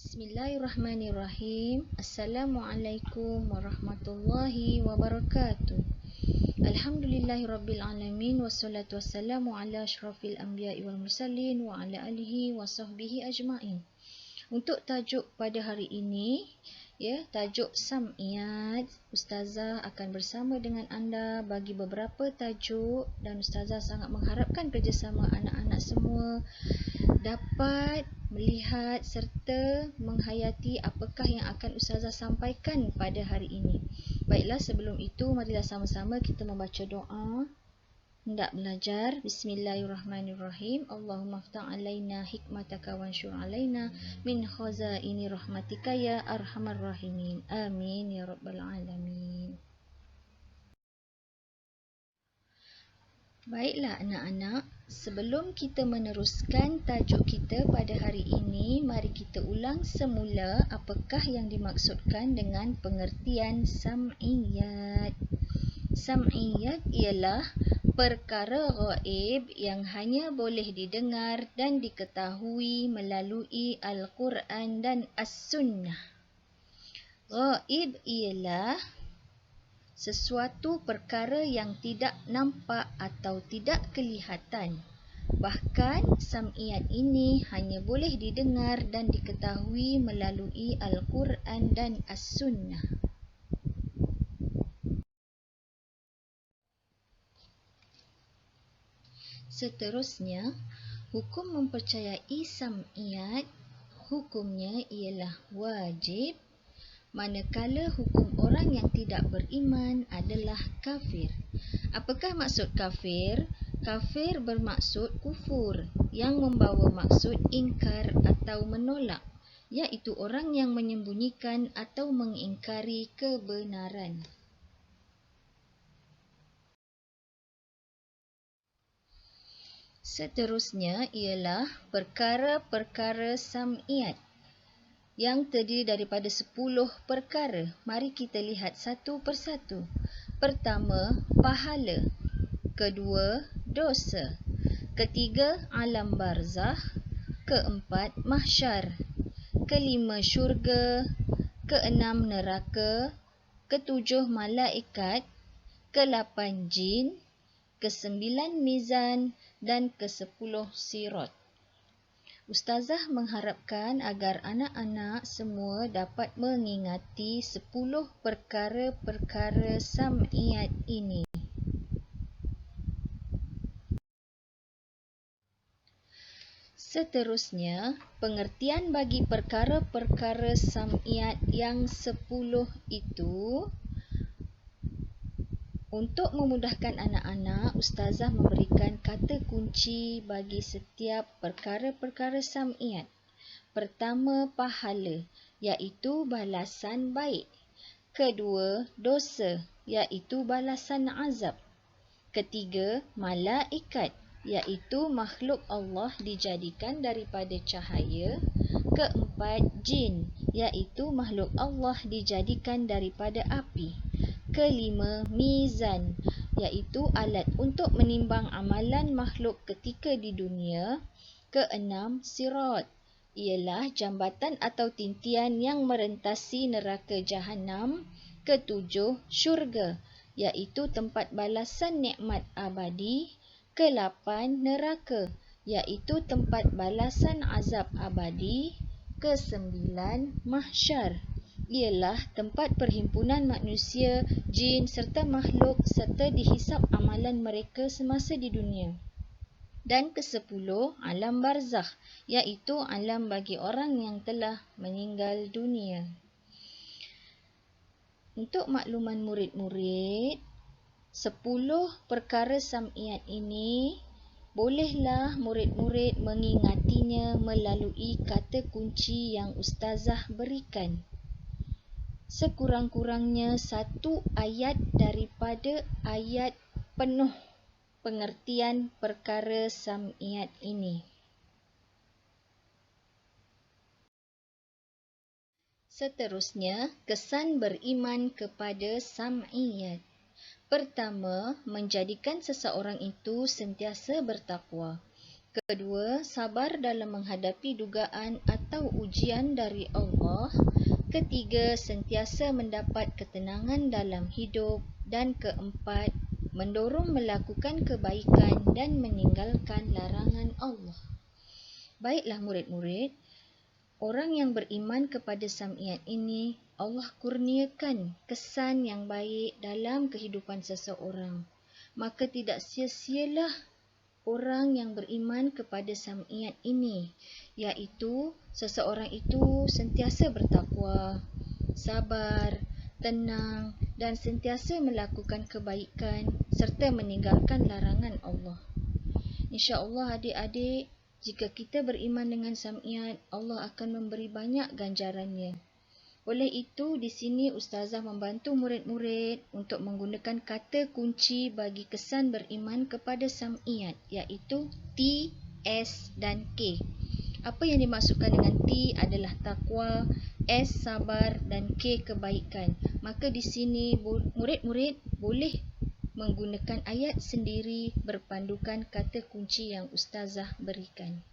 Bismillahirrahmanirrahim. Assalamualaikum warahmatullahi wabarakatuh. Alhamdulillahirrabbilalamin. Wassalatu wassalamu ala asyrafil anbiya'i wal mursalin wa ala alihi wa sahbihi ajma'in. Untuk tajuk pada hari ini, tajuk Sam'iyat, Ustazah akan bersama dengan anda bagi beberapa tajuk dan Ustazah sangat mengharapkan kerjasama anak-anak semua dapat melihat serta menghayati apakah yang akan Ustazah sampaikan pada hari ini. Baiklah, sebelum itu marilah sama-sama kita membaca doa hendak belajar. Bismillahirrahmanirrahim. Allahumma aftah alaina hikmataka wansyur alaina min khazaini rahmatika ya arhamar rahimin. Amin ya rabbal alamin. Baiklah anak-anak, sebelum kita meneruskan tajuk kita pada hari ini, mari kita ulang semula apakah yang dimaksudkan dengan pengertian sam'iyat. Sam'iyat ialah perkara ghaib yang hanya boleh didengar dan diketahui melalui Al-Quran dan As-Sunnah. Ghaib ialah sesuatu perkara yang tidak nampak atau tidak kelihatan. Bahkan sam'iyat ini hanya boleh didengar dan diketahui melalui Al-Quran dan As-Sunnah. Seterusnya, hukum mempercayai sam'iyat, hukumnya ialah wajib, manakala hukum orang yang tidak beriman adalah kafir. Apakah maksud kafir? Kafir bermaksud kufur yang membawa maksud ingkar atau menolak, iaitu orang yang menyembunyikan atau mengingkari kebenaran. Seterusnya ialah perkara-perkara sam'iyat yang terdiri daripada 10 perkara. Mari kita lihat satu persatu. Pertama, pahala. Kedua, dosa. Ketiga, alam barzakh. Keempat, mahsyar. Kelima, syurga. Keenam, neraka. Ketujuh, malaikat. Ke-8, jin. Ke-9, mizan. Dan ke-10, sirat. Ustazah mengharapkan agar anak-anak semua dapat mengingati 10 perkara-perkara sam'iyat ini. Seterusnya, pengertian bagi perkara-perkara sam'iyat yang 10 itu. Untuk memudahkan anak-anak, Ustazah memberikan kata kunci bagi setiap perkara-perkara sam'iyat. Pertama, pahala, iaitu balasan baik. Kedua, dosa, iaitu balasan azab. Ketiga, malaikat, iaitu makhluk Allah dijadikan daripada cahaya. Keempat, jin, iaitu makhluk Allah dijadikan daripada api. Kelima, mizan, iaitu alat untuk menimbang amalan makhluk ketika di dunia. Keenam, sirat, ialah jambatan atau tintian yang merentasi neraka Jahannam. Ketujuh, syurga, iaitu tempat balasan nikmat abadi. Ke-8, neraka, iaitu tempat balasan azab abadi. Ke-9, mahsyar, ialah tempat perhimpunan manusia, jin serta makhluk serta dihisap amalan mereka semasa di dunia. Dan ke-10, alam barzakh, iaitu alam bagi orang yang telah meninggal dunia. Untuk makluman murid-murid, 10 perkara sam'iyat ini bolehlah murid-murid mengingatinya melalui kata kunci yang Ustazah berikan. Sekurang-kurangnya 1 ayat daripada ayat penuh pengertian perkara sam'iyat ini. Seterusnya, kesan beriman kepada sam'iyat. Pertama, menjadikan seseorang itu sentiasa bertakwa. Kedua, sabar dalam menghadapi dugaan atau atau ujian dari Allah. Ketiga, sentiasa mendapat ketenangan dalam hidup. Dan keempat, mendorong melakukan kebaikan dan meninggalkan larangan Allah. Baiklah murid-murid, orang yang beriman kepada Sam'iyat ini, Allah kurniakan kesan yang baik dalam kehidupan seseorang. Maka tidak sia-sialah orang yang beriman kepada Sam'iyat ini, iaitu seseorang itu sentiasa bertakwa, sabar, tenang dan sentiasa melakukan kebaikan serta meninggalkan larangan Allah. InsyaAllah adik-adik, jika kita beriman dengan Sam'iyat, Allah akan memberi banyak ganjarannya. Oleh itu, di sini Ustazah membantu murid-murid untuk menggunakan kata kunci bagi kesan beriman kepada Sam'iyat, iaitu T, S dan K. Apa yang dimaksudkan dengan T adalah takwa, S sabar dan K kebaikan. Maka di sini murid-murid boleh menggunakan ayat sendiri berpandukan kata kunci yang Ustazah berikan.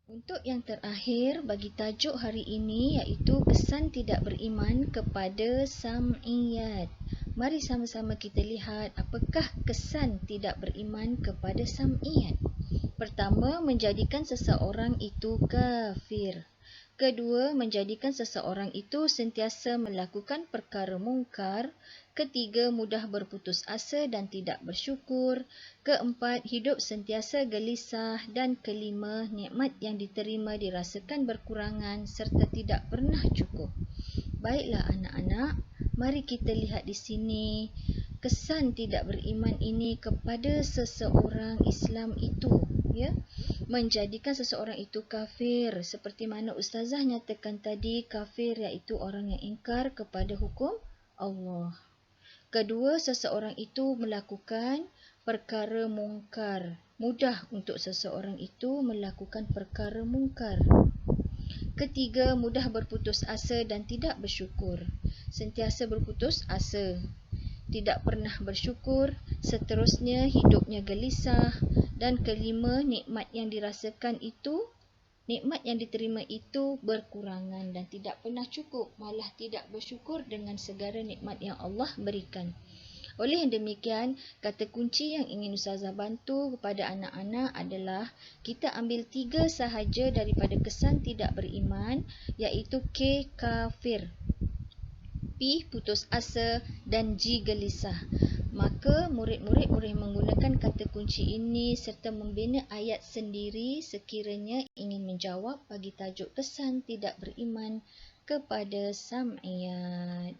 Untuk yang terakhir bagi tajuk hari ini iaitu kesan tidak beriman kepada Sam'iyat. Mari sama-sama kita lihat apakah kesan tidak beriman kepada Sam'iyat. Pertama, menjadikan seseorang itu kafir. Kedua, menjadikan seseorang itu sentiasa melakukan perkara mungkar. Ketiga, mudah berputus asa dan tidak bersyukur. Keempat, hidup sentiasa gelisah. Dan kelima, nikmat yang diterima dirasakan berkurangan serta tidak pernah cukup. Baiklah anak-anak, mari kita lihat di sini kesan tidak beriman ini kepada seseorang Islam itu, ya, menjadikan seseorang itu kafir, seperti mana Ustazah nyatakan tadi, kafir iaitu orang yang ingkar kepada hukum Allah. Kedua, seseorang itu melakukan perkara mungkar. Mudah untuk seseorang itu melakukan perkara mungkar. Ketiga, mudah berputus asa dan tidak bersyukur. Sentiasa berputus asa, tidak pernah bersyukur, seterusnya hidupnya gelisah. Dan kelima, nikmat yang dirasakan itu, nikmat yang diterima itu berkurangan dan tidak pernah cukup, malah tidak bersyukur dengan segala nikmat yang Allah berikan. Oleh yang demikian, kata kunci yang ingin Ustazah bantu kepada anak-anak adalah kita ambil 3 sahaja daripada kesan tidak beriman, iaitu K, kafir, P, putus asa dan G, gelisah. Maka murid-murid boleh menggunakan kata kunci ini serta membina ayat sendiri sekiranya ingin menjawab bagi tajuk kesan tidak beriman kepada Sam'iyat.